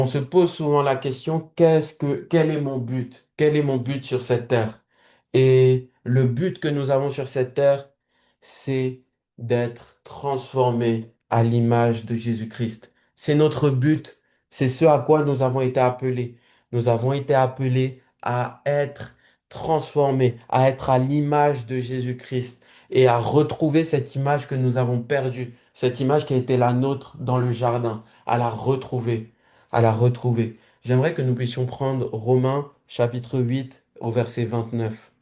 On se pose souvent la question, quel est mon but? Quel est mon but sur cette terre? Et le but que nous avons sur cette terre, c'est d'être transformé à l'image de Jésus-Christ. C'est notre but. C'est ce à quoi nous avons été appelés. Nous avons été appelés à être transformés, à être à l'image de Jésus-Christ et à retrouver cette image que nous avons perdue, cette image qui a été la nôtre dans le jardin, à la retrouver, à la retrouver. J'aimerais que nous puissions prendre Romains chapitre 8 au verset 29.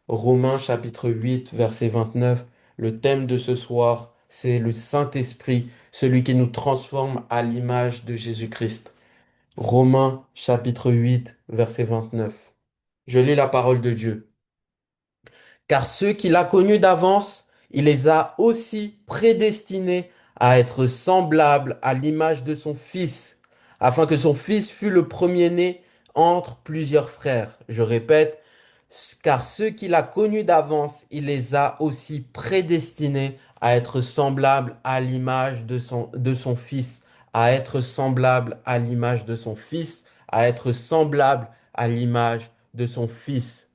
Romains chapitre 8 verset 29. Le thème de ce soir, c'est le Saint-Esprit, celui qui nous transforme à l'image de Jésus-Christ. Romains chapitre 8 verset 29. Je lis la parole de Dieu. Car ceux qu'il a connus d'avance, il les a aussi prédestinés à être semblables à l'image de son Fils, afin que son Fils fût le premier-né entre plusieurs frères. Je répète, car ceux qu'il a connus d'avance, il les a aussi prédestinés à être semblables à l'image de son Fils, à être semblables à l'image de son Fils, à être semblables à l'image de son Fils.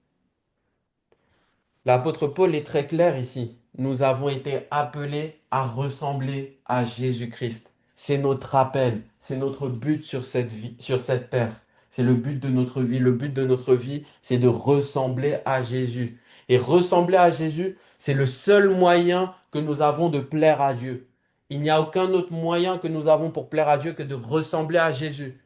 L'apôtre Paul est très clair ici. Nous avons été appelés à ressembler à Jésus-Christ. C'est notre appel, c'est notre but sur cette vie, sur cette terre. C'est le but de notre vie. Le but de notre vie, c'est de ressembler à Jésus. Et ressembler à Jésus, c'est le seul moyen que nous avons de plaire à Dieu. Il n'y a aucun autre moyen que nous avons pour plaire à Dieu que de ressembler à Jésus.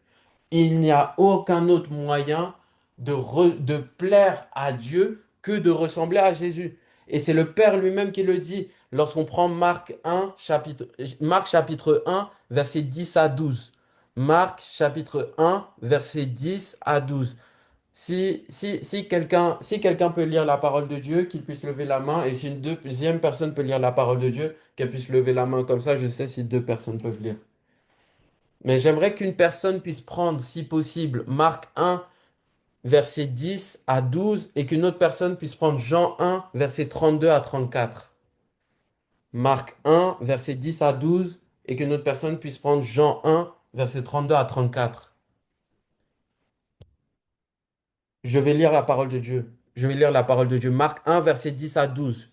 Il n'y a aucun autre moyen de plaire à Dieu que de ressembler à Jésus. Et c'est le Père lui-même qui le dit lorsqu'on prend Marc chapitre 1, verset 10 à 12. Marc chapitre 1, verset 10 à 12. Si quelqu'un peut lire la parole de Dieu, qu'il puisse lever la main. Et si une deuxième personne peut lire la parole de Dieu, qu'elle puisse lever la main. Comme ça, je sais si deux personnes peuvent lire. Mais j'aimerais qu'une personne puisse prendre, si possible, Marc 1, verset 10 à 12, et qu'une autre personne puisse prendre Jean 1, verset 32 à 34. Marc 1, verset 10 à 12, et qu'une autre personne puisse prendre Jean 1, verset 32 à 34. Je vais lire la parole de Dieu. Je vais lire la parole de Dieu. Marc 1, verset 10 à 12.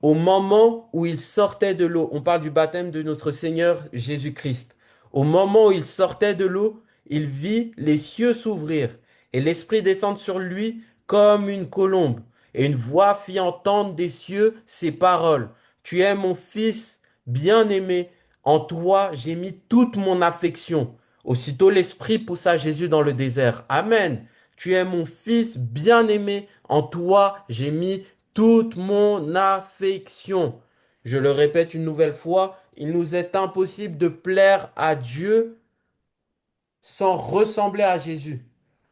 Au moment où il sortait de l'eau, on parle du baptême de notre Seigneur Jésus-Christ. Au moment où il sortait de l'eau, il vit les cieux s'ouvrir et l'Esprit descendre sur lui comme une colombe. Et une voix fit entendre des cieux ces paroles. Tu es mon fils bien-aimé, en toi j'ai mis toute mon affection. Aussitôt l'Esprit poussa Jésus dans le désert. Amen. Tu es mon fils bien-aimé, en toi j'ai mis toute mon affection. Je le répète une nouvelle fois, il nous est impossible de plaire à Dieu sans ressembler à Jésus.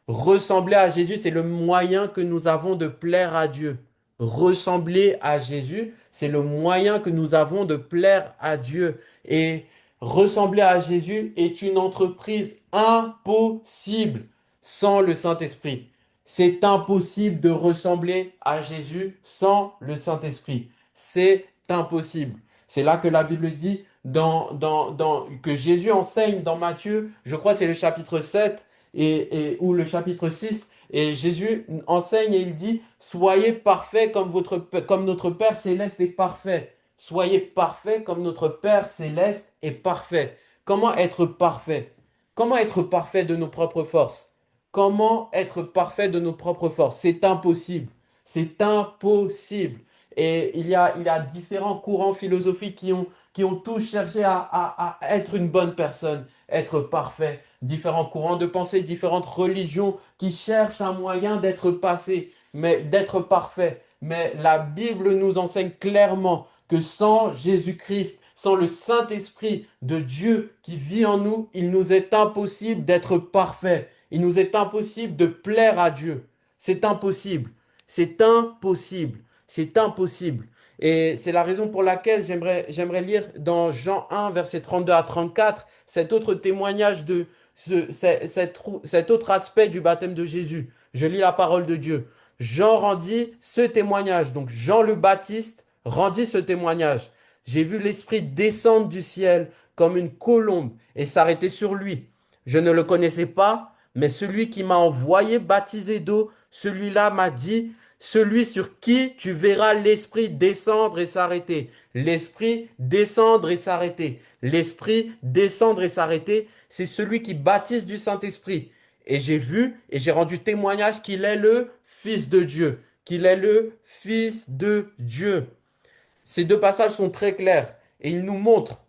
Ressembler à Jésus, c'est le moyen que nous avons de plaire à Dieu. Ressembler à Jésus, c'est le moyen que nous avons de plaire à Dieu. Et ressembler à Jésus est une entreprise impossible sans le Saint-Esprit. C'est impossible de ressembler à Jésus sans le Saint-Esprit. C'est impossible. C'est là que la Bible dit, que Jésus enseigne dans Matthieu, je crois que c'est le chapitre 7 ou le chapitre 6, et Jésus enseigne et il dit, soyez parfaits comme notre Père céleste est parfait. Soyez parfaits comme notre Père céleste est parfait. Comment être parfait? Comment être parfait de nos propres forces? Comment être parfait de nos propres forces? C'est impossible. C'est impossible. Et il y a différents courants philosophiques qui ont tous cherché à être une bonne personne, être parfait. Différents courants de pensée, différentes religions qui cherchent un moyen d'être passé, mais d'être parfait. Mais la Bible nous enseigne clairement que sans Jésus-Christ, sans le Saint-Esprit de Dieu qui vit en nous, il nous est impossible d'être parfait. Il nous est impossible de plaire à Dieu. C'est impossible. C'est impossible. C'est impossible. Et c'est la raison pour laquelle j'aimerais lire dans Jean 1, verset 32 à 34, cet autre témoignage cet autre aspect du baptême de Jésus. Je lis la parole de Dieu. Jean rendit ce témoignage. Donc Jean le Baptiste rendit ce témoignage. J'ai vu l'Esprit descendre du ciel comme une colombe et s'arrêter sur lui. Je ne le connaissais pas, mais celui qui m'a envoyé baptiser d'eau, celui-là m'a dit, celui sur qui tu verras l'Esprit descendre et s'arrêter. L'Esprit descendre et s'arrêter. L'Esprit descendre et s'arrêter, c'est celui qui baptise du Saint-Esprit. Et j'ai vu et j'ai rendu témoignage qu'il est le Fils de Dieu, qu'il est le Fils de Dieu. Ces deux passages sont très clairs et il nous montre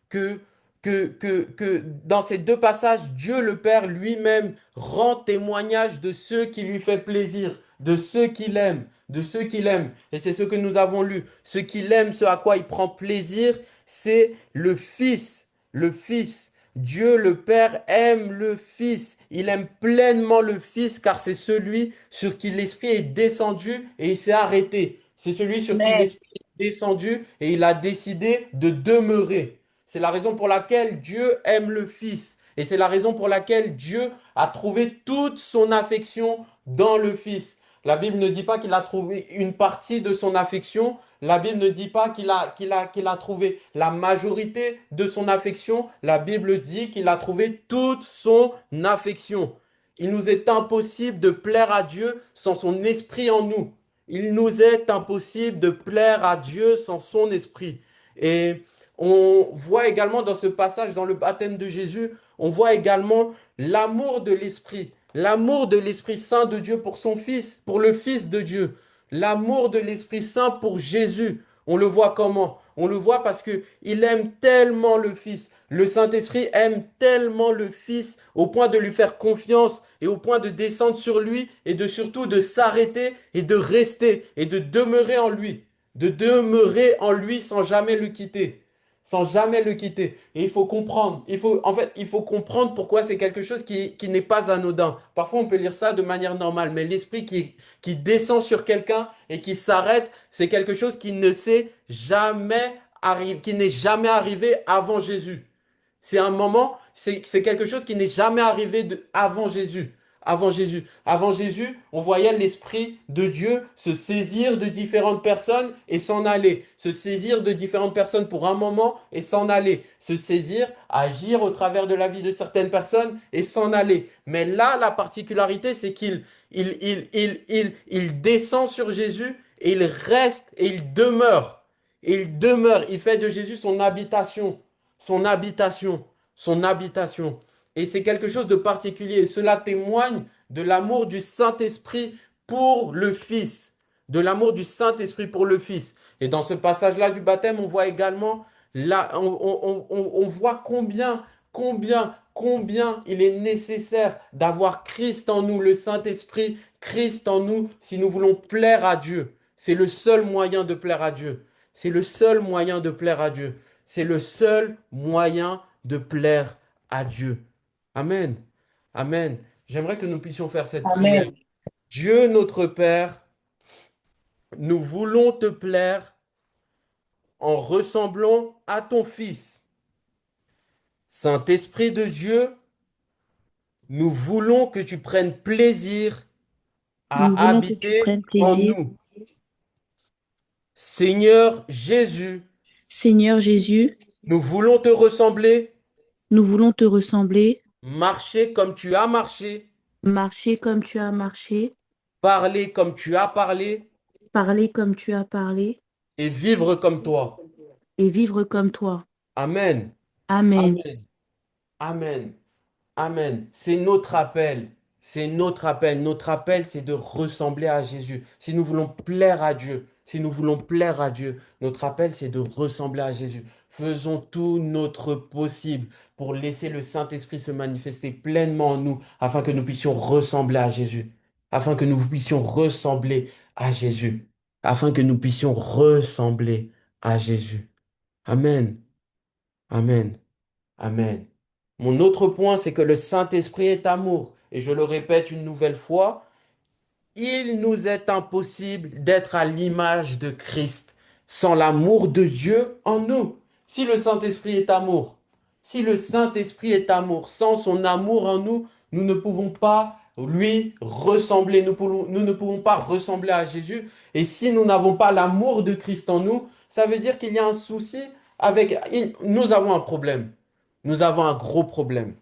que, que dans ces deux passages, Dieu le Père lui-même rend témoignage de ceux qui lui fait plaisir, de ceux qu'il aime, de ceux qu'il aime. Et c'est ce que nous avons lu. Ce qu'il aime, ce à quoi il prend plaisir, c'est le Fils. Le Fils. Dieu le Père aime le Fils. Il aime pleinement le Fils car c'est celui sur qui l'Esprit est descendu et il s'est arrêté. C'est celui sur qui Amen. l'Esprit descendu et il a décidé de demeurer. C'est la raison pour laquelle Dieu aime le Fils. Et c'est la raison pour laquelle Dieu a trouvé toute son affection dans le Fils. La Bible ne dit pas qu'il a trouvé une partie de son affection. La Bible ne dit pas qu'il a trouvé la majorité de son affection. La Bible dit qu'il a trouvé toute son affection. Il nous est impossible de plaire à Dieu sans son esprit en nous. Il nous est impossible de plaire à Dieu sans son esprit. Et on voit également dans ce passage, dans le baptême de Jésus, on voit également l'amour de l'Esprit Saint de Dieu pour son Fils, pour le Fils de Dieu, l'amour de l'Esprit Saint pour Jésus. On le voit comment? On le voit parce que il aime tellement le Fils. Le Saint-Esprit aime tellement le Fils au point de lui faire confiance et au point de descendre sur lui et de surtout de s'arrêter et de rester et de demeurer en lui. De demeurer en lui sans jamais le quitter. Sans jamais le quitter. Et il faut comprendre. En fait, il faut comprendre pourquoi c'est quelque chose qui n'est pas anodin. Parfois, on peut lire ça de manière normale, mais l'esprit qui descend sur quelqu'un et qui s'arrête, c'est quelque chose qui ne s'est jamais qui n'est jamais arrivé avant Jésus. C'est un moment, c'est quelque chose qui n'est jamais arrivé avant Jésus. Avant Jésus. Avant Jésus, on voyait l'Esprit de Dieu se saisir de différentes personnes et s'en aller. Se saisir de différentes personnes pour un moment et s'en aller. Se saisir, agir au travers de la vie de certaines personnes et s'en aller. Mais là, la particularité, c'est qu'il descend sur Jésus et il reste et il demeure. Et il demeure. Il fait de Jésus son habitation son habitation, son habitation. Et c'est quelque chose de particulier. Et cela témoigne de l'amour du Saint-Esprit pour le Fils. De l'amour du Saint-Esprit pour le Fils. Et dans ce passage-là du baptême, on voit également, là, on voit combien il est nécessaire d'avoir Christ en nous, le Saint-Esprit, Christ en nous, si nous voulons plaire à Dieu. C'est le seul moyen de plaire à Dieu. C'est le seul moyen de plaire à Dieu. C'est le seul moyen de plaire à Dieu. Amen. Amen. J'aimerais que nous puissions faire cette prière. Amen. Dieu notre Père, nous voulons te plaire en ressemblant à ton Fils. Saint-Esprit de Dieu, nous voulons que tu prennes plaisir Nous à voulons que tu habiter prennes en plaisir. nous. Seigneur Jésus, Seigneur Jésus, nous voulons te ressembler, nous voulons te ressembler, marcher comme tu as marché, marcher comme tu as marché, parler comme tu as parlé parler comme tu as parlé et vivre comme toi. et vivre comme toi. Amen. Amen. Amen. Amen. Amen. C'est notre appel. C'est notre appel. Notre appel, c'est de ressembler à Jésus. Si nous voulons plaire à Dieu, si nous voulons plaire à Dieu, notre appel, c'est de ressembler à Jésus. Faisons tout notre possible pour laisser le Saint-Esprit se manifester pleinement en nous afin que nous puissions ressembler à Jésus. Afin que nous puissions ressembler à Jésus. Afin que nous puissions ressembler à Jésus. Amen. Amen. Amen. Mon autre point, c'est que le Saint-Esprit est amour. Et je le répète une nouvelle fois, il nous est impossible d'être à l'image de Christ sans l'amour de Dieu en nous. Si le Saint-Esprit est amour, si le Saint-Esprit est amour, sans son amour en nous, nous ne pouvons pas lui ressembler. Nous ne pouvons pas ressembler à Jésus. Et si nous n'avons pas l'amour de Christ en nous, ça veut dire qu'il y a un souci avec... Nous avons un problème. nous avons un gros problème.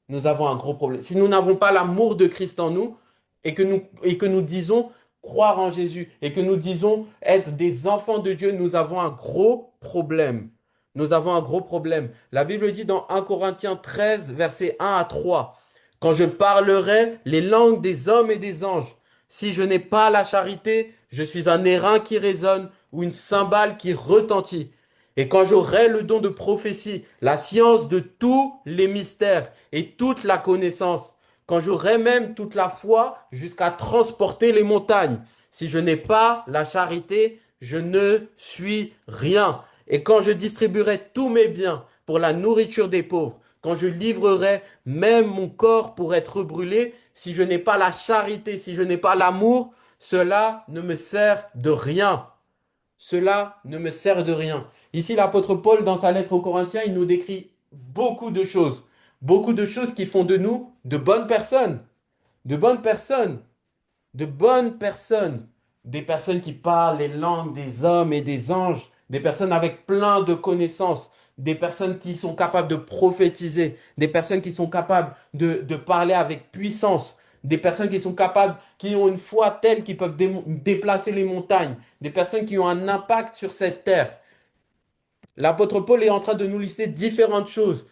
Nous avons un gros problème. Si nous n'avons pas l'amour de Christ en nous et que nous disons croire en Jésus et que nous disons être des enfants de Dieu, nous avons un gros problème. Nous avons un gros problème. La Bible dit dans 1 Corinthiens 13, versets 1 à 3, quand je parlerai les langues des hommes et des anges, si je n'ai pas la charité, je suis un airain qui résonne ou une cymbale qui retentit. Et quand j'aurai le don de prophétie, la science de tous les mystères et toute la connaissance, quand j'aurai même toute la foi jusqu'à transporter les montagnes, si je n'ai pas la charité, je ne suis rien. Et quand je distribuerai tous mes biens pour la nourriture des pauvres, quand je livrerai même mon corps pour être brûlé, si je n'ai pas la charité, si je n'ai pas l'amour, cela ne me sert de rien. Cela ne me sert de rien. Ici, l'apôtre Paul, dans sa lettre aux Corinthiens, il nous décrit beaucoup de choses qui font de nous de bonnes personnes, de bonnes personnes, de bonnes personnes, des personnes qui parlent les langues des hommes et des anges, des personnes avec plein de connaissances, des personnes qui sont capables de prophétiser, des personnes qui sont capables de parler avec puissance, des personnes qui sont capables, qui ont une foi telle qu'ils peuvent déplacer les montagnes, des personnes qui ont un impact sur cette terre. L'apôtre Paul est en train de nous lister différentes choses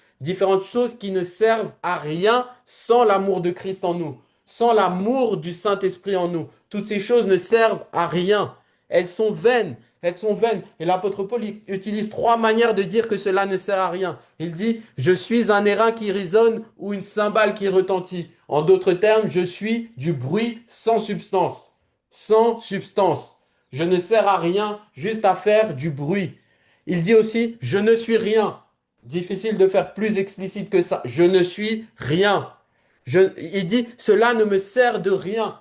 qui ne servent à rien sans l'amour de Christ en nous, sans l'amour du Saint-Esprit en nous. Toutes ces choses ne servent à rien. Elles sont vaines, elles sont vaines. Et l'apôtre Paul utilise trois manières de dire que cela ne sert à rien. Il dit, je suis un airain qui résonne ou une cymbale qui retentit. En d'autres termes, je suis du bruit sans substance. Sans substance. Je ne sers à rien, juste à faire du bruit. Il dit aussi, je ne suis rien. Difficile de faire plus explicite que ça. Je ne suis rien. Il dit, cela ne me sert de rien.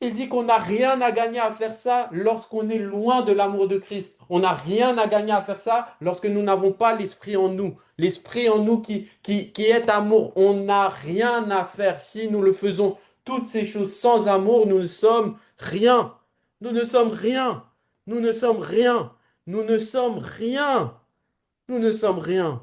Il dit qu'on n'a rien à gagner à faire ça lorsqu'on est loin de l'amour de Christ. On n'a rien à gagner à faire ça lorsque nous n'avons pas l'esprit en nous. L'esprit en nous qui est amour. On n'a rien à faire si nous le faisons. Toutes ces choses sans amour, nous ne sommes rien. Nous ne sommes rien. Nous ne sommes rien. Nous ne sommes rien. Nous ne sommes rien.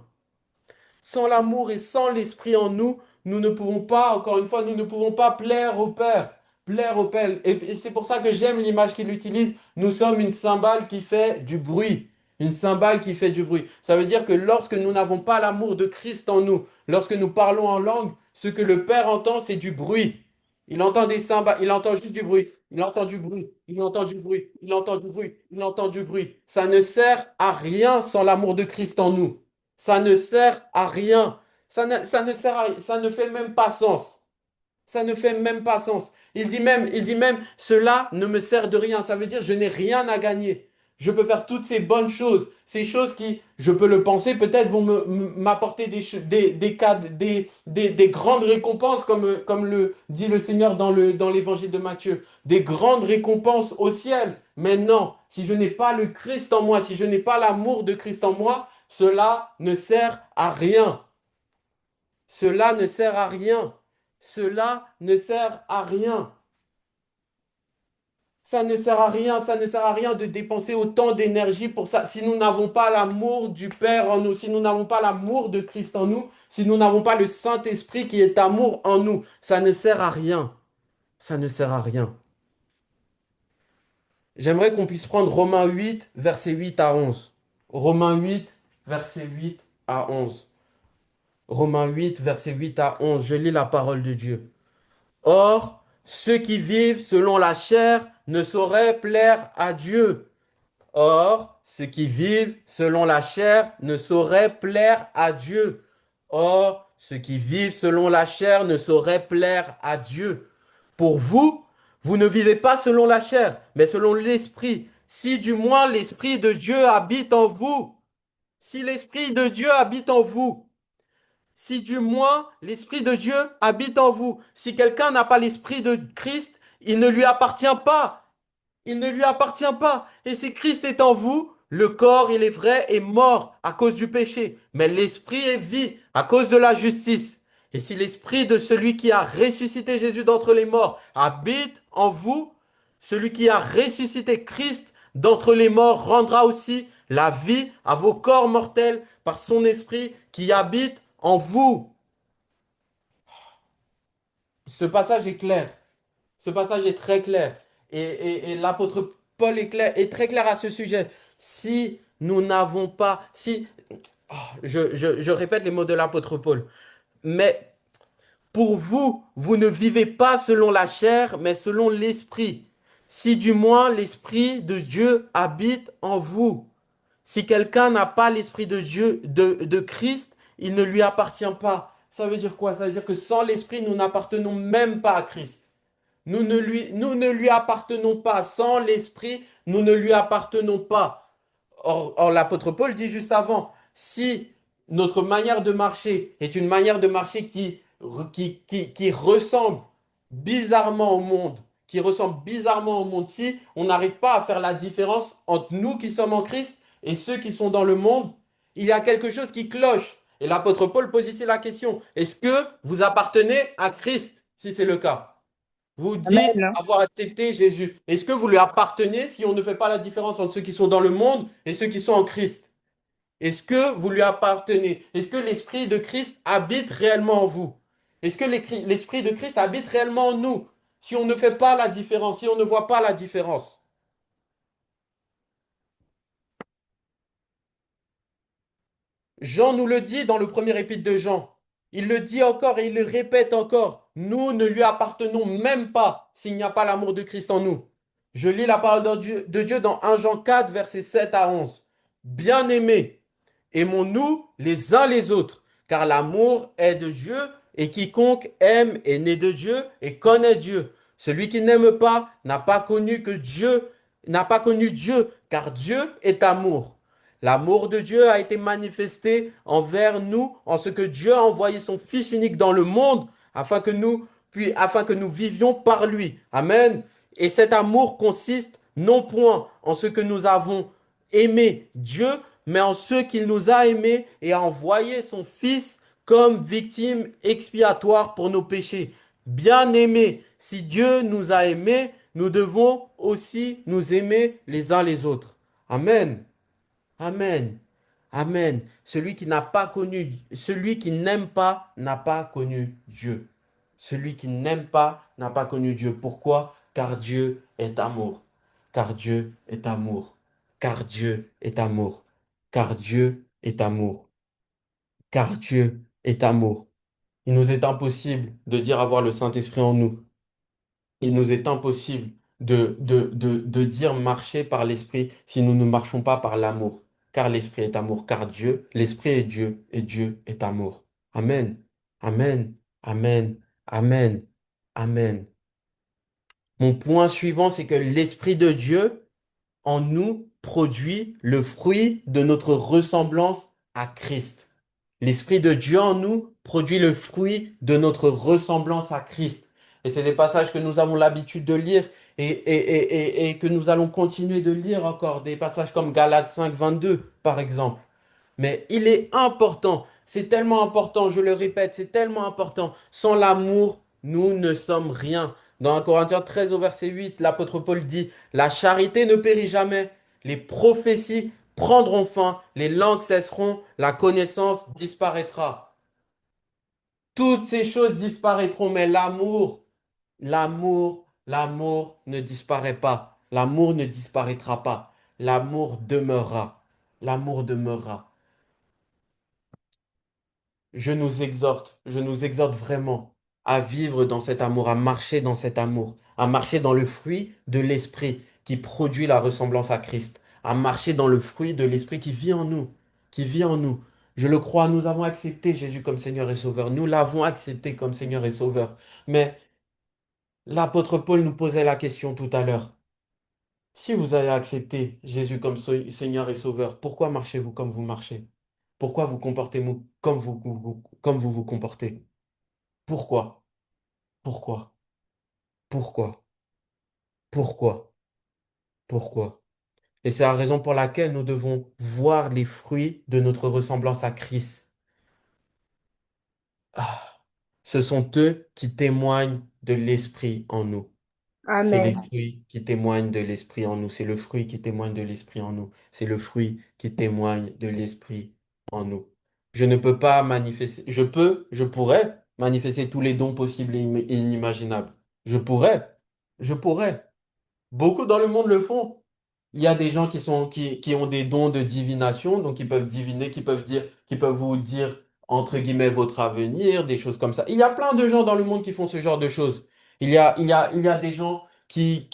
Sans l'amour et sans l'esprit en nous, nous ne pouvons pas, encore une fois, nous ne pouvons pas plaire au Père. Plaire au Père. Et c'est pour ça que j'aime l'image qu'il utilise. Nous sommes une cymbale qui fait du bruit. Une cymbale qui fait du bruit. Ça veut dire que lorsque nous n'avons pas l'amour de Christ en nous, lorsque nous parlons en langue, ce que le Père entend, c'est du bruit. Il entend des cymbales, il entend juste du bruit. Il entend du bruit, il entend du bruit, il entend du bruit, il entend du bruit. Ça ne sert à rien sans l'amour de Christ en nous. Ça ne sert à rien. Ça ne sert à rien. Ça ne fait même pas sens. Ça ne fait même pas sens. Il dit même, cela ne me sert de rien. Ça veut dire, je n'ai rien à gagner. Je peux faire toutes ces bonnes choses, ces choses qui, je peux le penser, peut-être vont m'apporter des grandes récompenses, comme le dit le Seigneur dans l'évangile de Matthieu. Des grandes récompenses au ciel. Mais non, si je n'ai pas le Christ en moi, si je n'ai pas l'amour de Christ en moi, cela ne sert à rien. Cela ne sert à rien. Cela ne sert à rien. Ça ne sert à rien, ça ne sert à rien de dépenser autant d'énergie pour ça. Si nous n'avons pas l'amour du Père en nous, si nous n'avons pas l'amour de Christ en nous, si nous n'avons pas le Saint-Esprit qui est amour en nous, ça ne sert à rien. Ça ne sert à rien. J'aimerais qu'on puisse prendre Romains 8, versets 8 à 11. Romains 8, versets 8 à 11. Romains 8, versets 8 à 11. Je lis la parole de Dieu. Or, ceux qui vivent selon la chair ne sauraient plaire à Dieu. Or, ceux qui vivent selon la chair ne sauraient plaire à Dieu. Or, ceux qui vivent selon la chair ne sauraient plaire à Dieu. Pour vous, vous ne vivez pas selon la chair, mais selon l'esprit. Si du moins l'esprit de Dieu habite en vous. Si l'esprit de Dieu habite en vous. Si du moins l'Esprit de Dieu habite en vous. Si quelqu'un n'a pas l'Esprit de Christ, il ne lui appartient pas. Il ne lui appartient pas. Et si Christ est en vous, le corps, il est vrai, est mort à cause du péché. Mais l'Esprit est vie à cause de la justice. Et si l'Esprit de celui qui a ressuscité Jésus d'entre les morts habite en vous, celui qui a ressuscité Christ d'entre les morts rendra aussi la vie à vos corps mortels par son esprit qui habite en vous. Ce passage est clair. Ce passage est très clair. Et l'apôtre Paul est très clair à ce sujet. Si nous n'avons pas, si, oh, je répète les mots de l'apôtre Paul, mais pour vous, vous ne vivez pas selon la chair, mais selon l'esprit. Si du moins l'esprit de Dieu habite en vous. Si quelqu'un n'a pas l'esprit de Dieu, de Christ, il ne lui appartient pas. Ça veut dire quoi? Ça veut dire que sans l'esprit, nous n'appartenons même pas à Christ. Nous ne lui appartenons pas. Sans l'Esprit, nous ne lui appartenons pas. Or, l'apôtre Paul dit juste avant, si notre manière de marcher est une manière de marcher qui ressemble bizarrement au monde, si on n'arrive pas à faire la différence entre nous qui sommes en Christ et ceux qui sont dans le monde, il y a quelque chose qui cloche. Et l'apôtre Paul pose ici la question, est-ce que vous appartenez à Christ, si c'est le cas? Vous dites Amen. avoir accepté Jésus. Est-ce que vous lui appartenez si on ne fait pas la différence entre ceux qui sont dans le monde et ceux qui sont en Christ? Est-ce que vous lui appartenez? Est-ce que l'Esprit de Christ habite réellement en vous? Est-ce que l'Esprit de Christ habite réellement en nous? Si on ne fait pas la différence, si on ne voit pas la différence. Jean nous le dit dans le premier épître de Jean. Il le dit encore et il le répète encore. Nous ne lui appartenons même pas s'il n'y a pas l'amour de Christ en nous. Je lis la parole de Dieu dans 1 Jean 4, versets 7 à 11. Bien-aimés, aimons-nous les uns les autres, car l'amour est de Dieu et quiconque aime est né de Dieu et connaît Dieu. Celui qui n'aime pas n'a pas connu que Dieu, n'a pas connu Dieu, car Dieu est amour. L'amour de Dieu a été manifesté envers nous en ce que Dieu a envoyé son Fils unique dans le monde afin que nous vivions par lui. Amen. Et cet amour consiste non point en ce que nous avons aimé Dieu, mais en ce qu'il nous a aimés et a envoyé son Fils comme victime expiatoire pour nos péchés. Bien-aimés, si Dieu nous a aimés, nous devons aussi nous aimer les uns les autres. Amen. Amen. Amen. Celui qui n'aime pas n'a pas connu Dieu. Celui qui n'aime pas n'a pas connu Dieu. Pourquoi? Car Dieu est amour. Car Dieu est amour. Car Dieu est amour. Car Dieu est amour. Car Dieu est amour. Il nous est impossible de dire avoir le Saint-Esprit en nous. Il nous est impossible de dire marcher par l'Esprit si nous ne marchons pas par l'amour. Car l'Esprit est amour, car Dieu, l'Esprit est Dieu, et Dieu est amour. Amen. Amen. Amen. Amen. Amen. Mon point suivant, c'est que l'Esprit de Dieu en nous produit le fruit de notre ressemblance à Christ. L'Esprit de Dieu en nous produit le fruit de notre ressemblance à Christ. Et c'est des passages que nous avons l'habitude de lire et que nous allons continuer de lire encore. Des passages comme Galates 5, 22, par exemple. Mais il est important, c'est tellement important, je le répète, c'est tellement important. Sans l'amour, nous ne sommes rien. Dans 1 Corinthiens 13 au verset 8, l'apôtre Paul dit, la charité ne périt jamais, les prophéties prendront fin, les langues cesseront, la connaissance disparaîtra. Toutes ces choses disparaîtront, mais l'amour ne disparaît pas. L'amour ne disparaîtra pas. L'amour demeurera. L'amour demeurera. Je nous exhorte vraiment à vivre dans cet amour, à marcher dans cet amour, à marcher dans le fruit de l'esprit qui produit la ressemblance à Christ, à marcher dans le fruit de l'esprit qui vit en nous, qui vit en nous. Je le crois, nous avons accepté Jésus comme Seigneur et Sauveur. Nous l'avons accepté comme Seigneur et Sauveur. Mais l'apôtre Paul nous posait la question tout à l'heure. Si vous avez accepté Jésus comme Seigneur et Sauveur, pourquoi marchez-vous comme vous marchez? Pourquoi vous comportez-vous comme vous comportez? Pourquoi? Pourquoi? Pourquoi? Pourquoi? Pourquoi? Et c'est la raison pour laquelle nous devons voir les fruits de notre ressemblance à Christ. Ah, ce sont eux qui témoignent de l'Esprit en nous. C'est les Amen. fruits qui témoignent de l'esprit en nous. C'est le fruit qui témoigne de l'esprit en nous. C'est le fruit qui témoigne de l'esprit en nous. Je ne peux pas manifester, je pourrais manifester tous les dons possibles et inimaginables. Je pourrais. Beaucoup dans le monde le font. Il y a des gens qui ont des dons de divination, donc qui peuvent diviner, qui peuvent vous dire, entre guillemets, votre avenir, des choses comme ça. Il y a plein de gens dans le monde qui font ce genre de choses. Il y a des gens qui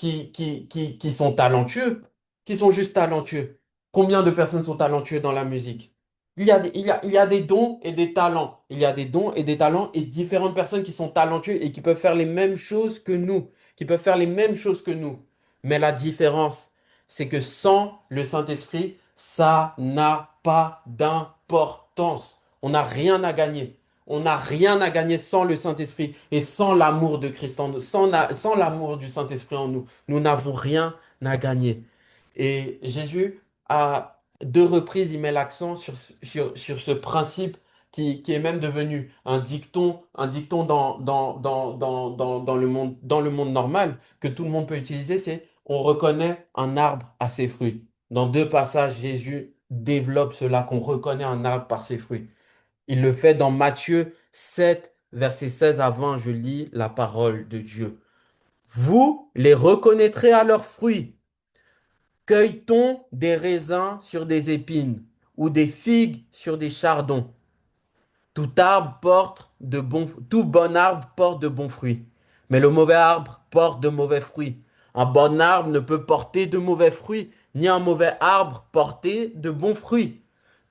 sont talentueux, qui sont juste talentueux. Combien de personnes sont talentueuses dans la musique? Il y a des dons et des talents. Il y a des dons et des talents et différentes personnes qui sont talentueuses et qui peuvent faire les mêmes choses que nous, qui peuvent faire les mêmes choses que nous. Mais la différence, c'est que sans le Saint-Esprit, ça n'a pas d'importance. On n'a rien à gagner. On n'a rien à gagner sans le Saint-Esprit et sans l'amour de Christ en nous, sans l'amour du Saint-Esprit en nous. Nous n'avons rien à gagner. Et Jésus, à deux reprises, il met l'accent sur ce principe qui est même devenu un dicton dans le monde normal que tout le monde peut utiliser, c'est on reconnaît un arbre à ses fruits. Dans deux passages, Jésus développe cela, qu'on reconnaît un arbre par ses fruits. Il le fait dans Matthieu 7, versets 16 à 20, je lis la parole de Dieu. Vous les reconnaîtrez à leurs fruits. Cueille-t-on des raisins sur des épines ou des figues sur des chardons? Tout bon arbre porte de bons fruits, mais le mauvais arbre porte de mauvais fruits. Un bon arbre ne peut porter de mauvais fruits, ni un mauvais arbre porter de bons fruits.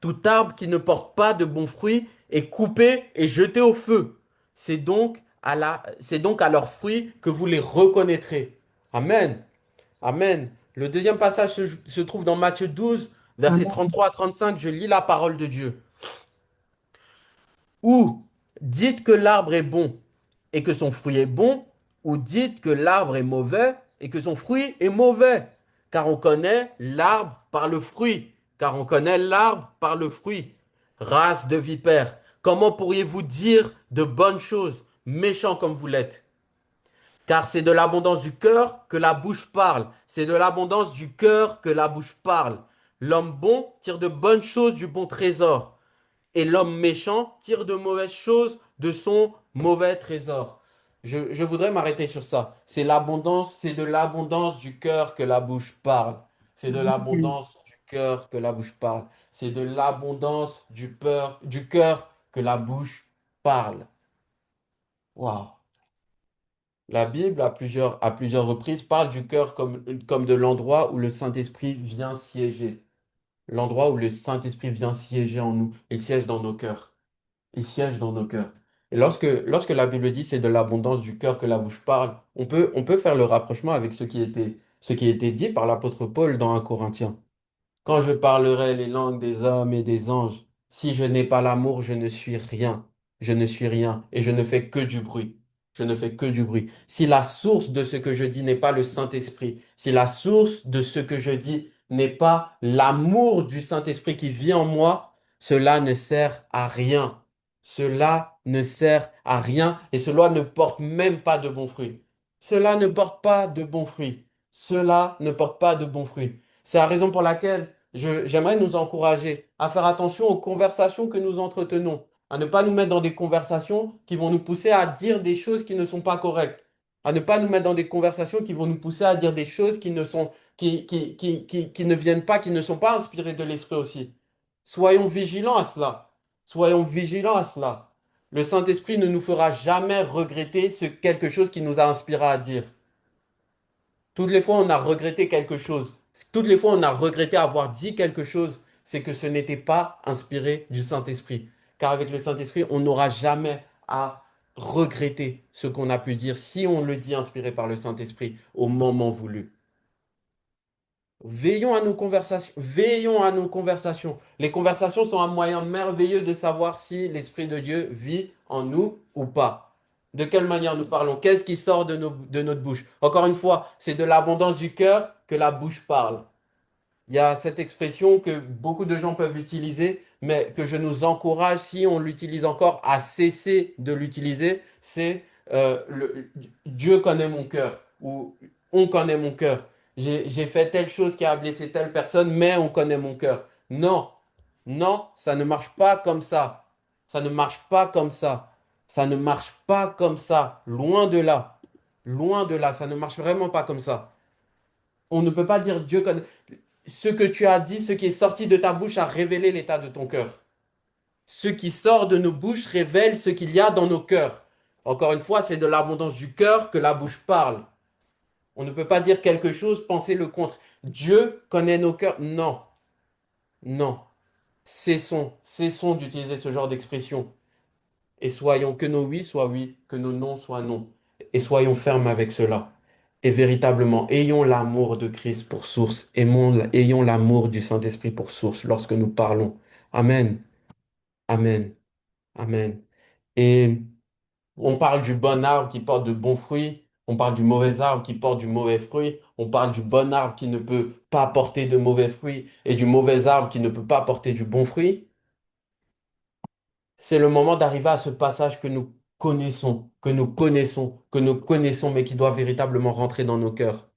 Tout arbre qui ne porte pas de bons fruits est coupé et jeté au feu. C'est donc à leurs fruits que vous les reconnaîtrez. Amen. Amen. Le deuxième passage se trouve dans Matthieu 12, versets Amen. 33 à 35. Je lis la parole de Dieu. Ou dites que l'arbre est bon et que son fruit est bon, ou dites que l'arbre est mauvais et que son fruit est mauvais. Car on connaît l'arbre par le fruit. Car on connaît l'arbre par le fruit. Race de vipères, comment pourriez-vous dire de bonnes choses, méchants comme vous l'êtes? Car c'est de l'abondance du cœur que la bouche parle. C'est de l'abondance du cœur que la bouche parle. L'homme bon tire de bonnes choses du bon trésor et l'homme méchant tire de mauvaises choses de son mauvais trésor. Je voudrais m'arrêter sur ça. C'est de l'abondance du cœur que la bouche parle. C'est de Amen. l'abondance du cœur que la bouche parle. C'est de l'abondance du cœur que la bouche parle. Waouh. La Bible, à plusieurs reprises, parle du cœur comme de l'endroit où le Saint-Esprit vient siéger. L'endroit où le Saint-Esprit vient siéger en nous. Il siège dans nos cœurs. Il siège dans nos cœurs. Et lorsque la Bible dit c'est de l'abondance du cœur que la bouche parle, on peut faire le rapprochement avec ce qui était dit par l'apôtre Paul dans 1 Corinthiens. Quand je parlerai les langues des hommes et des anges, si je n'ai pas l'amour, je ne suis rien. Je ne suis rien et je ne fais que du bruit. Je ne fais que du bruit. Si la source de ce que je dis n'est pas le Saint-Esprit, si la source de ce que je dis n'est pas l'amour du Saint-Esprit qui vit en moi, cela ne sert à rien. Cela ne sert à rien et cela ne porte même pas de bons fruits. Cela ne porte pas de bons fruits. Cela ne porte pas de bons fruits. C'est la raison pour laquelle j'aimerais nous encourager à faire attention aux conversations que nous entretenons, à ne pas nous mettre dans des conversations qui vont nous pousser à dire des choses qui ne sont pas correctes, à ne pas nous mettre dans des conversations qui vont nous pousser à dire des choses qui ne viennent pas, qui ne sont pas inspirées de l'esprit aussi. Soyons vigilants à cela. Soyons vigilants à cela. Le Saint-Esprit ne nous fera jamais regretter quelque chose qui nous a inspiré à dire. Toutes les fois, on a regretté quelque chose. Toutes les fois, on a regretté avoir dit quelque chose. C'est que ce n'était pas inspiré du Saint-Esprit. Car avec le Saint-Esprit, on n'aura jamais à regretter ce qu'on a pu dire si on le dit inspiré par le Saint-Esprit au moment voulu. Veillons à nos conversations. Veillons à nos conversations. Les conversations sont un moyen merveilleux de savoir si l'Esprit de Dieu vit en nous ou pas. De quelle manière nous parlons? Qu'est-ce qui sort de notre bouche? Encore une fois, c'est de l'abondance du cœur que la bouche parle. Il y a cette expression que beaucoup de gens peuvent utiliser, mais que je nous encourage, si on l'utilise encore, à cesser de l'utiliser. C'est Dieu connaît mon cœur. ou on connaît mon cœur. J'ai fait telle chose qui a blessé telle personne, mais on connaît mon cœur. Non, non, ça ne marche pas comme ça. Ça ne marche pas comme ça. Ça ne marche pas comme ça. Loin de là. Loin de là. Ça ne marche vraiment pas comme ça. On ne peut pas dire Dieu connaît. Ce que tu as dit, ce qui est sorti de ta bouche a révélé l'état de ton cœur. Ce qui sort de nos bouches révèle ce qu'il y a dans nos cœurs. Encore une fois, c'est de l'abondance du cœur que la bouche parle. On ne peut pas dire quelque chose, penser le contre. Dieu connaît nos cœurs. Non, non. Cessons d'utiliser ce genre d'expression. Et soyons que nos oui soient oui, que nos non soient non. Et soyons fermes avec cela. Et véritablement, ayons l'amour de Christ pour source. Ayons l'amour du Saint-Esprit pour source lorsque nous parlons. Amen. Amen. Amen. Et on parle du bon arbre qui porte de bons fruits. On parle du mauvais arbre qui porte du mauvais fruit. On parle du bon arbre qui ne peut pas porter de mauvais fruits et du mauvais arbre qui ne peut pas porter du bon fruit. C'est le moment d'arriver à ce passage que nous connaissons, que nous connaissons, que nous connaissons, mais qui doit véritablement rentrer dans nos cœurs.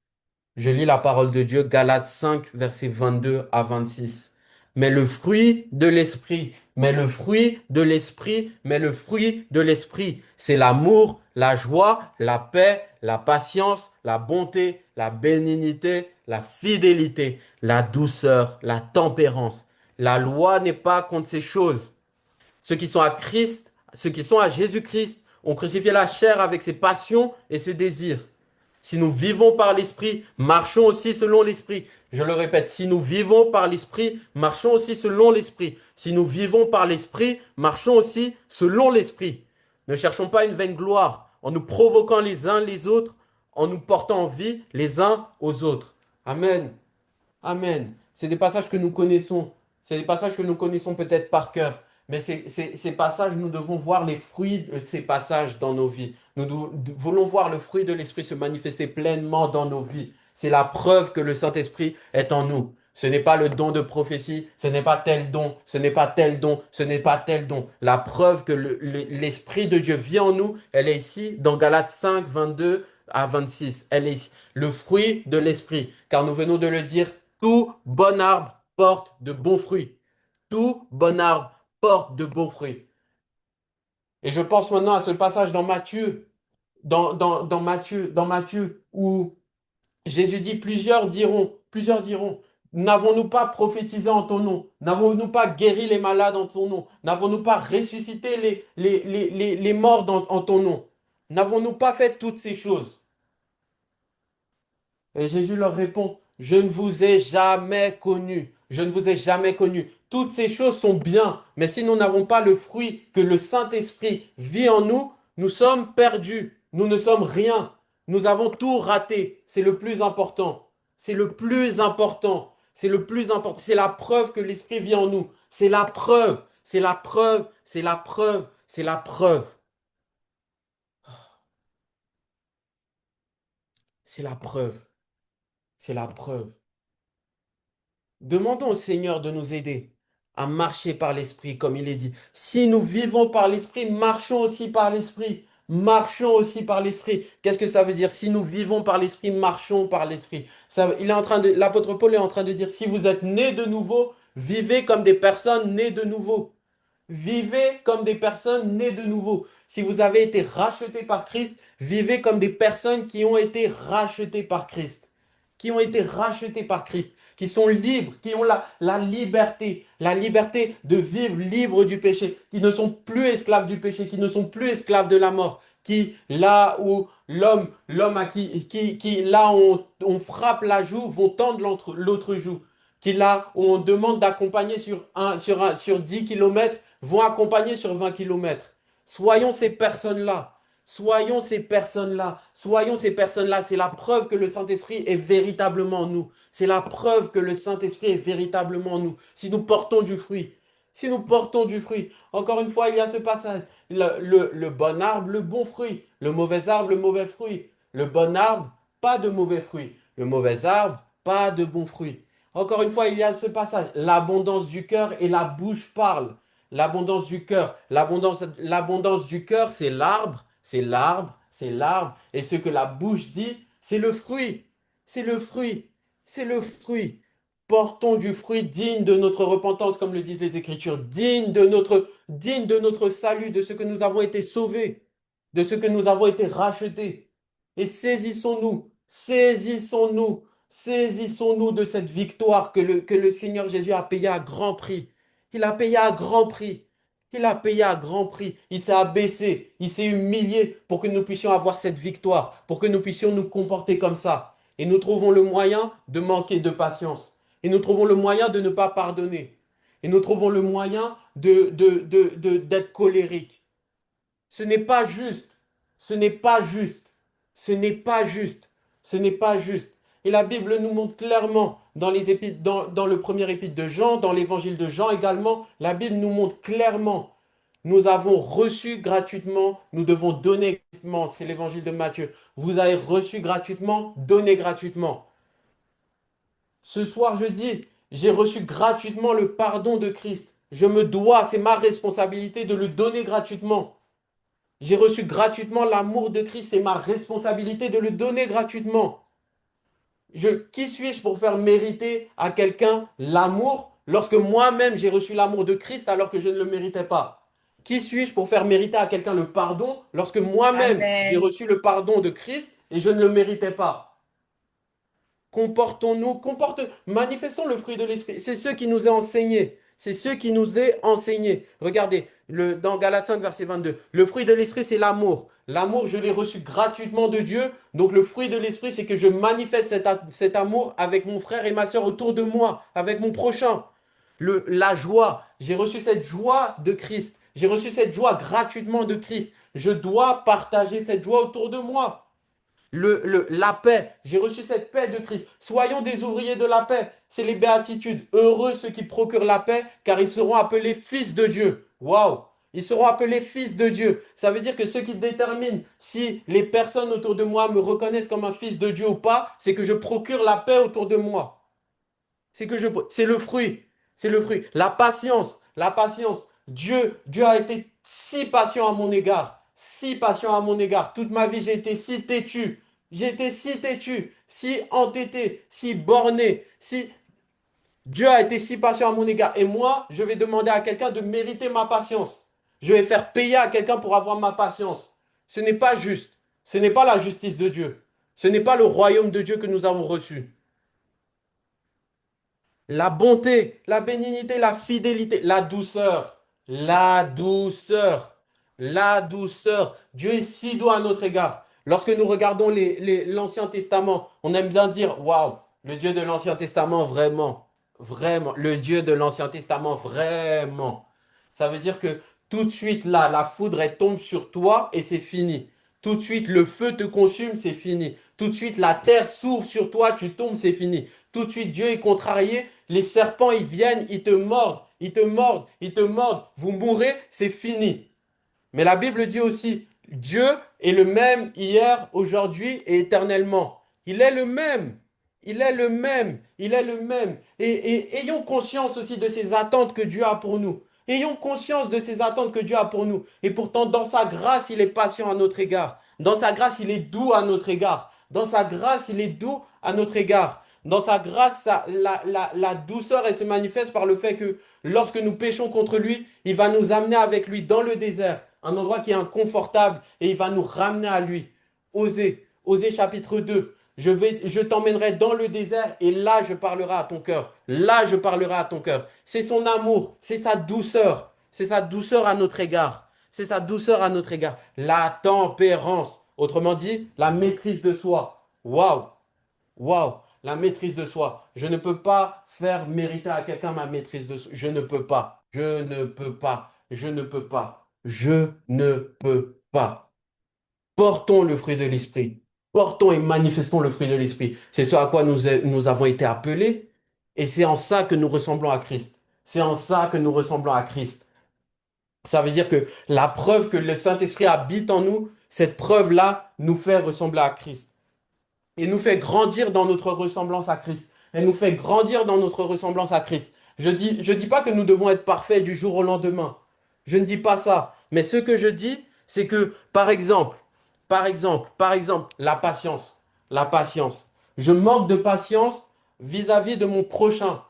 Je lis la parole de Dieu, Galates 5, versets 22 à 26. Mais le fruit de l'esprit, mais le fruit de l'esprit, mais le fruit de l'esprit, c'est l'amour, la joie, la paix, la patience, la bonté, la bénignité, la fidélité, la douceur, la tempérance. La loi n'est pas contre ces choses. Ceux qui sont à Christ, ceux qui sont à Jésus-Christ, ont crucifié la chair avec ses passions et ses désirs. Si nous vivons par l'Esprit, marchons aussi selon l'Esprit. Je le répète, si nous vivons par l'Esprit, marchons aussi selon l'Esprit. Si nous vivons par l'Esprit, marchons aussi selon l'Esprit. Ne cherchons pas une vaine gloire en nous provoquant les uns les autres, en nous portant en vie les uns aux autres. Amen. Amen. C'est des passages que nous connaissons. C'est des passages que nous connaissons peut-être par cœur. Mais ces passages, nous devons voir les fruits de ces passages dans nos vies. Voulons voir le fruit de l'Esprit se manifester pleinement dans nos vies. C'est la preuve que le Saint-Esprit est en nous. Ce n'est pas le don de prophétie, ce n'est pas tel don, ce n'est pas tel don, ce n'est pas tel don. La preuve que l'Esprit de Dieu vit en nous, elle est ici dans Galates 5, 22 à 26. Elle est ici. Le fruit de l'Esprit. Car nous venons de le dire, tout bon arbre porte de bons fruits. Tout bon arbre porte de bons fruits. Et je pense maintenant à ce passage dans Matthieu, dans Matthieu, où Jésus dit, plusieurs diront, n'avons-nous pas prophétisé en ton nom? N'avons-nous pas guéri les malades en ton nom? N'avons-nous pas ressuscité les morts en ton nom? N'avons-nous pas fait toutes ces choses? Et Jésus leur répond, je ne vous ai jamais connu. Je ne vous ai jamais connu. Toutes ces choses sont bien, mais si nous n'avons pas le fruit que le Saint-Esprit vit en nous, nous sommes perdus. Nous ne sommes rien. Nous avons tout raté. C'est le plus important. C'est le plus important. C'est le plus important. C'est la preuve que l'Esprit vit en nous. C'est la preuve. C'est la preuve. C'est la preuve. C'est la preuve. C'est la preuve. C'est la preuve. Demandons au Seigneur de nous aider à marcher par l'Esprit, comme il est dit. Si nous vivons par l'Esprit, marchons aussi par l'Esprit. Marchons aussi par l'Esprit. Qu'est-ce que ça veut dire? Si nous vivons par l'Esprit, marchons par l'Esprit. L'apôtre Paul est en train de dire, si vous êtes nés de nouveau, vivez comme des personnes nées de nouveau. Vivez comme des personnes nées de nouveau. Si vous avez été rachetés par Christ, vivez comme des personnes qui ont été rachetées par Christ. Qui ont été rachetés par Christ, qui sont libres, qui ont la liberté de vivre libre du péché, qui ne sont plus esclaves du péché, qui ne sont plus esclaves de la mort, qui, là où l'homme à qui là où on frappe la joue, vont tendre l'autre joue, qui là où on demande d'accompagner sur 10 kilomètres, vont accompagner sur 20 kilomètres. Soyons ces personnes-là. Soyons ces personnes-là. Soyons ces personnes-là. C'est la preuve que le Saint-Esprit est véritablement en nous. C'est la preuve que le Saint-Esprit est véritablement en nous. Si nous portons du fruit. Si nous portons du fruit. Encore une fois, il y a ce passage. Le bon arbre, le bon fruit. Le mauvais arbre, le mauvais fruit. Le bon arbre, pas de mauvais fruit. Le mauvais arbre, pas de bons fruits. Encore une fois, il y a ce passage. L'abondance du cœur et la bouche parlent. L'abondance du cœur. L'abondance du cœur, c'est l'arbre, c'est l'arbre, c'est l'arbre. Et ce que la bouche dit, C'est le fruit. C'est le fruit. C'est le fruit. Portons du fruit digne de notre repentance, comme le disent les Écritures, digne de notre salut, de ce que nous avons été sauvés, de ce que nous avons été rachetés. Et saisissons-nous, saisissons-nous, saisissons-nous de cette victoire que le Seigneur Jésus a payée à grand prix. Il a payé à grand prix. Il a payé à grand prix. Il s'est abaissé, il s'est humilié pour que nous puissions avoir cette victoire, pour que nous puissions nous comporter comme ça. Et nous trouvons le moyen de manquer de patience. Et nous trouvons le moyen de ne pas pardonner. Et nous trouvons le moyen d'être colérique. Ce n'est pas juste. Ce n'est pas juste. Ce n'est pas juste. Ce n'est pas juste. Et la Bible nous montre clairement dans dans le premier épître de Jean, dans l'évangile de Jean également, la Bible nous montre clairement, nous avons reçu gratuitement, nous devons donner gratuitement. C'est l'évangile de Matthieu. Vous avez reçu gratuitement, donnez gratuitement. Ce soir, je dis, j'ai reçu gratuitement le pardon de Christ. Je me dois, c'est ma responsabilité de le donner gratuitement. J'ai reçu gratuitement l'amour de Christ, c'est ma responsabilité de le donner gratuitement. Qui suis-je pour faire mériter à quelqu'un l'amour lorsque moi-même j'ai reçu l'amour de Christ alors que je ne le méritais pas? Qui suis-je pour faire mériter à quelqu'un le pardon lorsque moi-même j'ai Amen. reçu le pardon de Christ et je ne le méritais pas? Manifestons le fruit de l'esprit. C'est ce qui nous est enseigné. C'est ce qui nous est enseigné. Regardez, dans Galates 5, verset 22, le fruit de l'esprit, c'est l'amour. L'amour, je l'ai reçu gratuitement de Dieu. Donc le fruit de l'esprit, c'est que je manifeste cet amour avec mon frère et ma soeur autour de moi, avec mon prochain. La joie, j'ai reçu cette joie de Christ. J'ai reçu cette joie gratuitement de Christ. Je dois partager cette joie autour de moi. La paix, j'ai reçu cette paix de Christ. Soyons des ouvriers de la paix. C'est les béatitudes. Heureux ceux qui procurent la paix, car ils seront appelés fils de Dieu. Waouh! Ils seront appelés fils de Dieu. Ça veut dire que ce qui détermine si les personnes autour de moi me reconnaissent comme un fils de Dieu ou pas, c'est que je procure la paix autour de moi. C'est le fruit. C'est le fruit. La patience. La patience. Dieu a été si patient à mon égard. Si patient à mon égard. Toute ma vie, j'ai été si têtu. J'ai été si têtu, si entêté, si borné. Dieu a été si patient à mon égard. Et moi, je vais demander à quelqu'un de mériter ma patience. Je vais faire payer à quelqu'un pour avoir ma patience. Ce n'est pas juste. Ce n'est pas la justice de Dieu. Ce n'est pas le royaume de Dieu que nous avons reçu. La bonté, la bénignité, la fidélité, la douceur, la douceur. Dieu est si doux à notre égard. Lorsque nous regardons l'Ancien Testament, on aime bien dire, waouh, le Dieu de l'Ancien Testament, vraiment, vraiment, le Dieu de l'Ancien Testament, vraiment. Ça veut dire que tout de suite, là, la foudre, elle tombe sur toi et c'est fini. Tout de suite, le feu te consume, c'est fini. Tout de suite, la terre s'ouvre sur toi, tu tombes, c'est fini. Tout de suite, Dieu est contrarié, les serpents, ils viennent, ils te mordent, ils te mordent, ils te mordent. Vous mourrez, c'est fini. Mais la Bible dit aussi, Dieu est le même hier, aujourd'hui et éternellement. Il est le même. Il est le même. Il est le même. Et ayons conscience aussi de ces attentes que Dieu a pour nous. Ayons conscience de ces attentes que Dieu a pour nous. Et pourtant, dans sa grâce, il est patient à notre égard. Dans sa grâce, il est doux à notre égard. Dans sa grâce, il est doux à notre égard. Dans sa grâce, la douceur, elle se manifeste par le fait que lorsque nous péchons contre lui, il va nous amener avec lui dans le désert, un endroit qui est inconfortable, et il va nous ramener à lui. Osée chapitre 2. Je t'emmènerai dans le désert et là je parlerai à ton cœur. Là je parlerai à ton cœur. C'est son amour, c'est sa douceur. C'est sa douceur à notre égard. C'est sa douceur à notre égard. La tempérance. Autrement dit, la maîtrise de soi. Waouh! Waouh! La maîtrise de soi. Je ne peux pas faire mériter à quelqu'un ma maîtrise de soi. Je ne peux pas. Je ne peux pas. Je ne peux pas. Je ne peux pas. Portons le fruit de l'esprit. Portons et manifestons le fruit de l'esprit. C'est ce à quoi nous avons été appelés. Et c'est en ça que nous ressemblons à Christ. C'est en ça que nous ressemblons à Christ. Ça veut dire que la preuve que le Saint-Esprit habite en nous, cette preuve-là nous fait ressembler à Christ. Et nous fait grandir dans notre ressemblance à Christ. Elle nous fait grandir dans notre ressemblance à Christ. Je dis pas que nous devons être parfaits du jour au lendemain. Je ne dis pas ça. Mais ce que je dis, c'est que, par exemple, la patience. La patience. Je manque de patience vis-à-vis de mon prochain.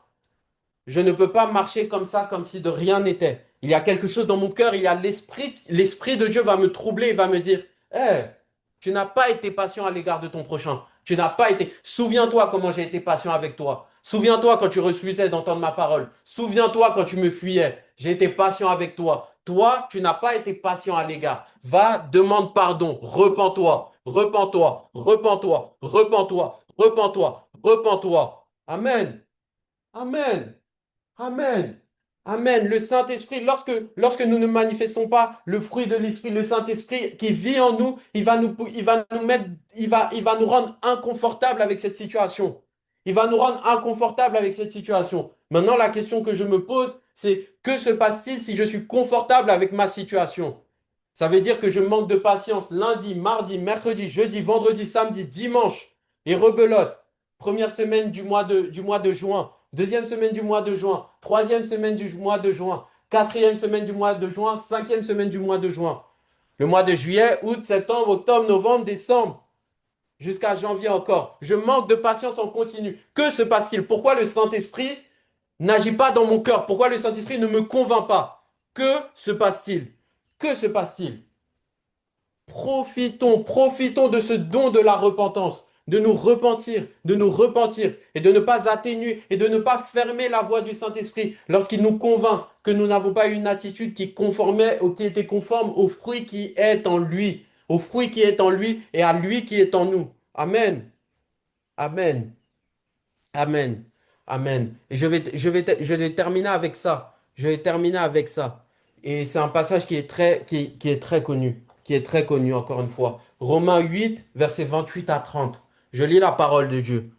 Je ne peux pas marcher comme ça, comme si de rien n'était. Il y a quelque chose dans mon cœur, il y a l'esprit de Dieu va me troubler, il va me dire, hé, tu n'as pas été patient à l'égard de ton prochain. Tu n'as pas été. Souviens-toi comment j'ai été patient avec toi. Souviens-toi quand tu refusais d'entendre ma parole. Souviens-toi quand tu me fuyais. J'ai été patient avec toi. Toi, tu n'as pas été patient à l'égard. Va, demande pardon. Repens-toi. Repens-toi. Repens-toi. Repens-toi. Repens-toi. Repens-toi. Amen. Amen. Amen. Amen. Le Saint-Esprit, lorsque nous ne manifestons pas le fruit de l'Esprit, le Saint-Esprit qui vit en nous, il va nous mettre, il va nous rendre inconfortables avec cette situation. Il va nous rendre inconfortables avec cette situation. Maintenant, la question que je me pose, c'est que se passe-t-il si je suis confortable avec ma situation? Ça veut dire que je manque de patience lundi, mardi, mercredi, jeudi, vendredi, samedi, dimanche et rebelote. Première semaine du mois de juin, deuxième semaine du mois de juin, troisième semaine du mois de juin, quatrième semaine du mois de juin, cinquième semaine du mois de juin. Le mois de juillet, août, septembre, octobre, novembre, décembre, jusqu'à janvier encore. Je manque de patience en continu. Que se passe-t-il? Pourquoi le Saint-Esprit n'agit pas dans mon cœur? Pourquoi le Saint-Esprit ne me convainc pas? Que se passe-t-il? Que se passe-t-il? Profitons de ce don de la repentance, de nous repentir et de ne pas atténuer et de ne pas fermer la voie du Saint-Esprit lorsqu'il nous convainc que nous n'avons pas une attitude qui conformait ou qui était conforme au fruit qui est en lui, au fruit qui est en lui et à lui qui est en nous. Amen. Amen. Amen. Amen. Et je vais terminer avec ça. Je vais terminer avec ça. Et c'est un passage qui est très connu, qui est très connu encore une fois. Romains 8, versets 28 à 30. Je lis la parole de Dieu.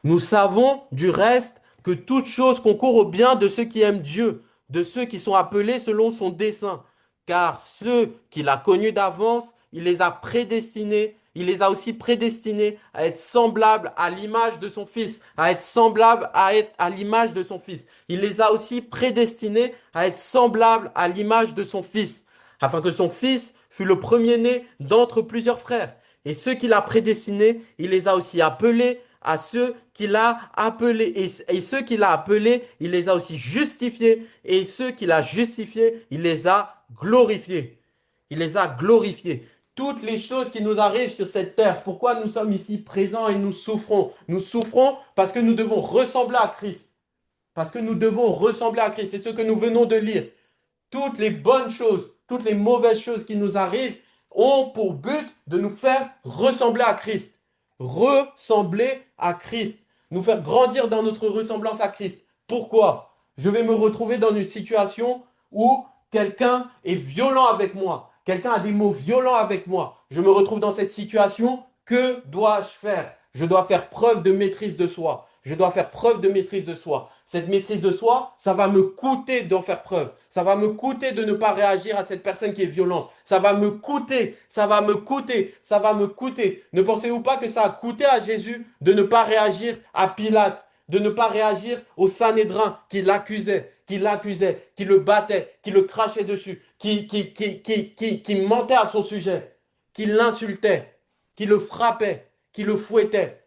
Nous savons du reste que toute chose concourt au bien de ceux qui aiment Dieu, de ceux qui sont appelés selon son dessein. Car ceux qu'il a connus d'avance, il les a prédestinés, il les a aussi prédestinés à être semblables à l'image de son Fils, à être semblables à l'image de son Fils. Il les a aussi prédestinés à être semblables à l'image de son Fils, afin que son Fils fût le premier-né d'entre plusieurs frères. Et ceux qu'il a prédestinés, il les a aussi appelés à ceux qu'il a appelés. Et ceux qu'il a appelés, il les a aussi justifiés. Et ceux qu'il a justifiés, il les a glorifiés. Il les a glorifiés. Toutes les choses qui nous arrivent sur cette terre, pourquoi nous sommes ici présents et nous souffrons? Nous souffrons parce que nous devons ressembler à Christ. Parce que nous devons ressembler à Christ. C'est ce que nous venons de lire. Toutes les bonnes choses, toutes les mauvaises choses qui nous arrivent ont pour but de nous faire ressembler à Christ. Ressembler à Christ. Nous faire grandir dans notre ressemblance à Christ. Pourquoi? Je vais me retrouver dans une situation où quelqu'un est violent avec moi. Quelqu'un a des mots violents avec moi. Je me retrouve dans cette situation. Que dois-je faire? Je dois faire preuve de maîtrise de soi. Je dois faire preuve de maîtrise de soi. Cette maîtrise de soi, ça va me coûter d'en faire preuve. Ça va me coûter de ne pas réagir à cette personne qui est violente. Ça va me coûter, ça va me coûter, ça va me coûter. Ne pensez-vous pas que ça a coûté à Jésus de ne pas réagir à Pilate, de ne pas réagir au Sanhédrin qui l'accusait, qui le battait, qui le crachait dessus, qui mentait à son sujet, qui l'insultait, qui le frappait, qui le fouettait.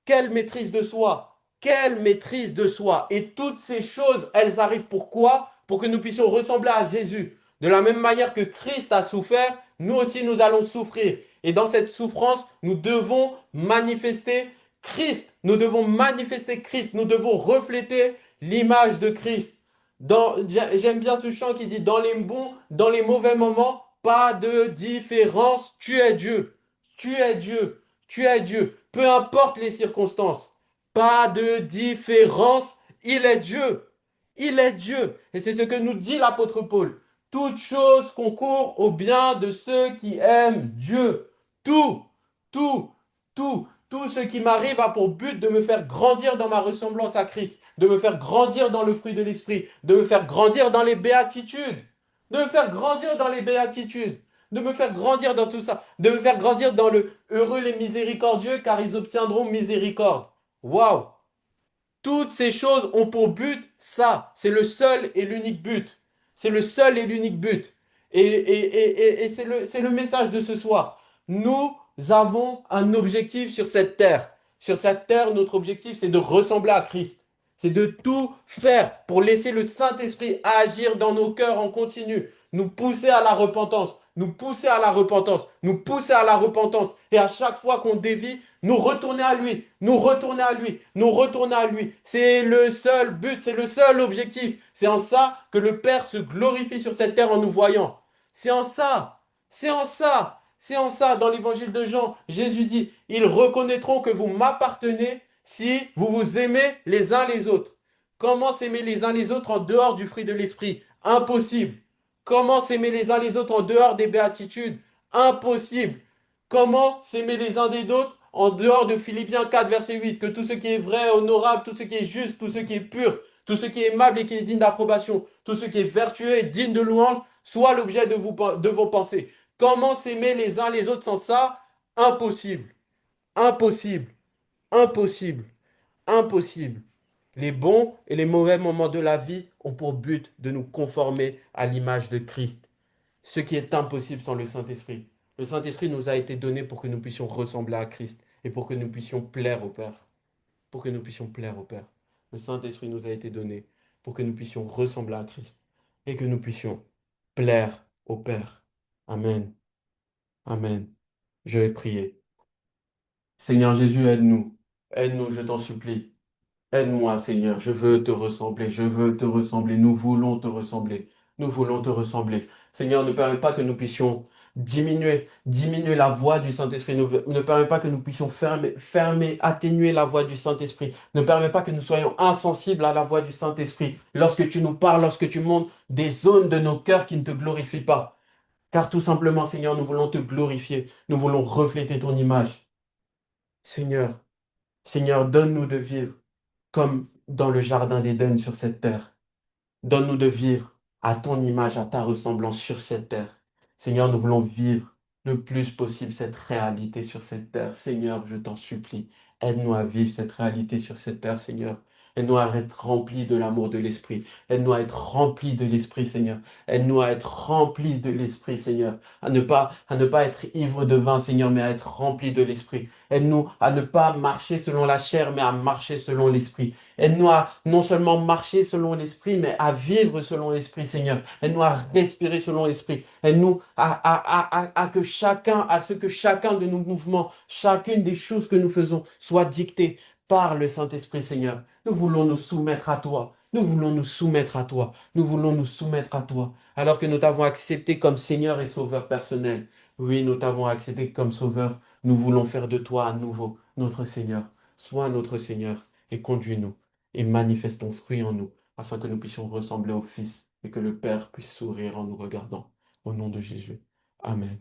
Quelle maîtrise de soi! Quelle maîtrise de soi! Et toutes ces choses, elles arrivent pourquoi? Pour que nous puissions ressembler à Jésus. De la même manière que Christ a souffert, nous aussi nous allons souffrir. Et dans cette souffrance, nous devons manifester Christ. Nous devons manifester Christ. Nous devons refléter l'image de Christ. J'aime bien ce chant qui dit, dans les bons, dans les mauvais moments, pas de différence. Tu es Dieu. Tu es Dieu. Tu es Dieu. Peu importe les circonstances. Pas de différence. Il est Dieu. Il est Dieu. Et c'est ce que nous dit l'apôtre Paul. Toute chose concourt au bien de ceux qui aiment Dieu. Tout, tout, tout ce qui m'arrive a pour but de me faire grandir dans ma ressemblance à Christ, de me faire grandir dans le fruit de l'esprit, de me faire grandir dans les béatitudes, de me faire grandir dans les béatitudes, de me faire grandir dans tout ça, de me faire grandir dans le heureux les miséricordieux car ils obtiendront miséricorde. Waouh! Toutes ces choses ont pour but ça. C'est le seul et l'unique but. C'est le seul et l'unique but. Et c'est le message de ce soir. Nous avons un objectif sur cette terre. Sur cette terre, notre objectif, c'est de ressembler à Christ. C'est de tout faire pour laisser le Saint-Esprit agir dans nos cœurs en continu, nous pousser à la repentance, nous pousser à la repentance, nous pousser à la repentance. Et à chaque fois qu'on dévie, nous retourner à lui, nous retourner à lui, nous retourner à lui. C'est le seul but, c'est le seul objectif. C'est en ça que le Père se glorifie sur cette terre en nous voyant. C'est en ça, c'est en ça, c'est en ça. Dans l'évangile de Jean, Jésus dit, ils reconnaîtront que vous m'appartenez si vous vous aimez les uns les autres. Comment s'aimer les uns les autres en dehors du fruit de l'esprit? Impossible. Comment s'aimer les uns les autres en dehors des béatitudes? Impossible. Comment s'aimer les uns des autres en dehors de Philippiens 4, verset 8? Que tout ce qui est vrai, honorable, tout ce qui est juste, tout ce qui est pur, tout ce qui est aimable et qui est digne d'approbation, tout ce qui est vertueux et digne de louange, soit l'objet de vos pensées. Comment s'aimer les uns les autres sans ça? Impossible. Impossible. Impossible. Impossible. Les bons et les mauvais moments de la vie ont pour but de nous conformer à l'image de Christ, ce qui est impossible sans le Saint-Esprit. Le Saint-Esprit nous a été donné pour que nous puissions ressembler à Christ et pour que nous puissions plaire au Père. Pour que nous puissions plaire au Père. Le Saint-Esprit nous a été donné pour que nous puissions ressembler à Christ et que nous puissions plaire au Père. Amen. Amen. Je vais prier. Seigneur Jésus, aide-nous. Aide-nous, je t'en supplie. Aide-moi, Seigneur, je veux te ressembler, je veux te ressembler, nous voulons te ressembler, nous voulons te ressembler. Seigneur, ne permets pas que nous puissions diminuer la voix du Saint-Esprit, ne permets pas que nous puissions atténuer la voix du Saint-Esprit, ne permets pas que nous soyons insensibles à la voix du Saint-Esprit lorsque tu nous parles, lorsque tu montres des zones de nos cœurs qui ne te glorifient pas. Car tout simplement, Seigneur, nous voulons te glorifier, nous voulons refléter ton image. Seigneur, Seigneur, donne-nous de vivre comme dans le jardin d'Éden sur cette terre. Donne-nous de vivre à ton image, à ta ressemblance sur cette terre. Seigneur, nous voulons vivre le plus possible cette réalité sur cette terre. Seigneur, je t'en supplie, aide-nous à vivre cette réalité sur cette terre, Seigneur. Aide-nous à être remplis de l'amour de l'Esprit. Aide-nous à être remplis de l'Esprit, Seigneur. Aide-nous à être remplis de l'Esprit, Seigneur. À ne pas être ivre de vin, Seigneur, mais à être remplis de l'Esprit. Aide-nous à ne pas marcher selon la chair, mais à marcher selon l'Esprit. Aide-nous à non seulement marcher selon l'Esprit, mais à vivre selon l'Esprit, Seigneur. Aide-nous à respirer selon l'Esprit. Aide-nous à ce que chacun de nos mouvements, chacune des choses que nous faisons, soit dictée par le Saint-Esprit, Seigneur. Nous voulons nous soumettre à toi. Nous voulons nous soumettre à toi. Nous voulons nous soumettre à toi. Alors que nous t'avons accepté comme Seigneur et Sauveur personnel. Oui, nous t'avons accepté comme Sauveur. Nous voulons faire de toi à nouveau notre Seigneur. Sois notre Seigneur et conduis-nous et manifeste ton fruit en nous, afin que nous puissions ressembler au Fils et que le Père puisse sourire en nous regardant. Au nom de Jésus. Amen.